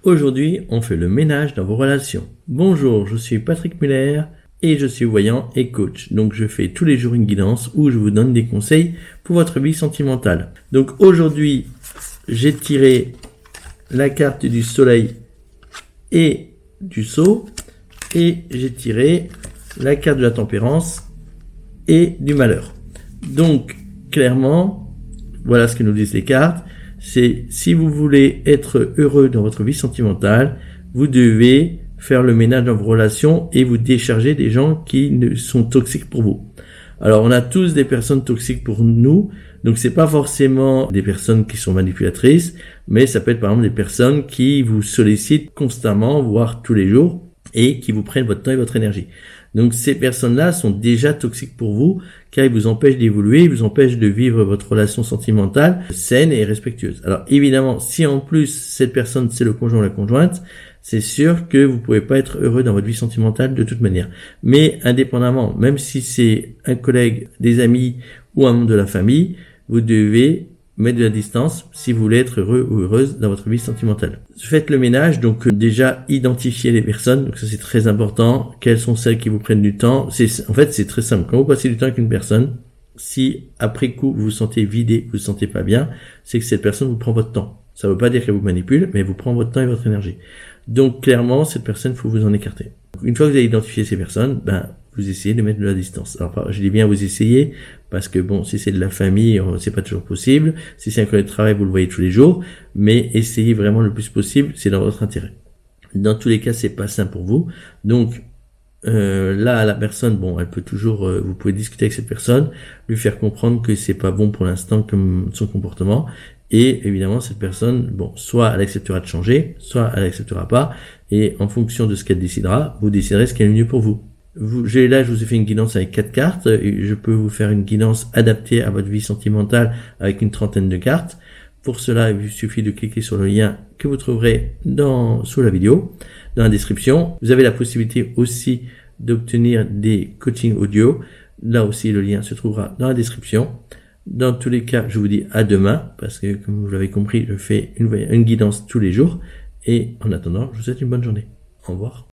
Aujourd'hui, on fait le ménage dans vos relations. Bonjour, je suis Patrick Muller et je suis voyant et coach. Donc je fais tous les jours une guidance où je vous donne des conseils pour votre vie sentimentale. Donc aujourd'hui, j'ai tiré la carte du soleil et du sceau et j'ai tiré la carte de la tempérance et du malheur. Donc clairement, voilà ce que nous disent les cartes. C'est si vous voulez être heureux dans votre vie sentimentale, vous devez faire le ménage dans vos relations et vous décharger des gens qui sont toxiques pour vous. Alors on a tous des personnes toxiques pour nous, donc c'est pas forcément des personnes qui sont manipulatrices, mais ça peut être par exemple des personnes qui vous sollicitent constamment, voire tous les jours, et qui vous prennent votre temps et votre énergie. Donc ces personnes-là sont déjà toxiques pour vous, car ils vous empêchent d'évoluer, ils vous empêchent de vivre votre relation sentimentale saine et respectueuse. Alors évidemment, si en plus cette personne c'est le conjoint ou la conjointe, c'est sûr que vous pouvez pas être heureux dans votre vie sentimentale de toute manière. Mais indépendamment, même si c'est un collègue, des amis ou un membre de la famille, vous devez mettre de la distance si vous voulez être heureux ou heureuse dans votre vie sentimentale. Faites le ménage, donc déjà identifiez les personnes, donc ça c'est très important. Quelles sont celles qui vous prennent du temps? En fait c'est très simple. Quand vous passez du temps avec une personne, si après coup vous vous sentez vidé, vous vous sentez pas bien, c'est que cette personne vous prend votre temps. Ça veut pas dire qu'elle vous manipule, mais elle vous prend votre temps et votre énergie. Donc clairement cette personne, faut vous en écarter. Une fois que vous avez identifié ces personnes, vous essayez de mettre de la distance. Alors, je dis bien vous essayez, parce que bon, si c'est de la famille, c'est pas toujours possible. Si c'est un collègue de travail, vous le voyez tous les jours. Mais essayez vraiment le plus possible, c'est dans votre intérêt. Dans tous les cas, c'est pas simple pour vous. Donc, là, la personne, elle peut toujours, vous pouvez discuter avec cette personne, lui faire comprendre que c'est pas bon pour l'instant comme son comportement. Et évidemment, cette personne, soit elle acceptera de changer, soit elle acceptera pas. Et en fonction de ce qu'elle décidera, vous déciderez ce qui est le mieux pour vous. Là, je vous ai fait une guidance avec 4 cartes. Je peux vous faire une guidance adaptée à votre vie sentimentale avec une 30aine de cartes. Pour cela, il vous suffit de cliquer sur le lien que vous trouverez sous la vidéo, dans la description. Vous avez la possibilité aussi d'obtenir des coachings audio. Là aussi, le lien se trouvera dans la description. Dans tous les cas, je vous dis à demain, parce que comme vous l'avez compris, je fais une guidance tous les jours. Et en attendant, je vous souhaite une bonne journée. Au revoir.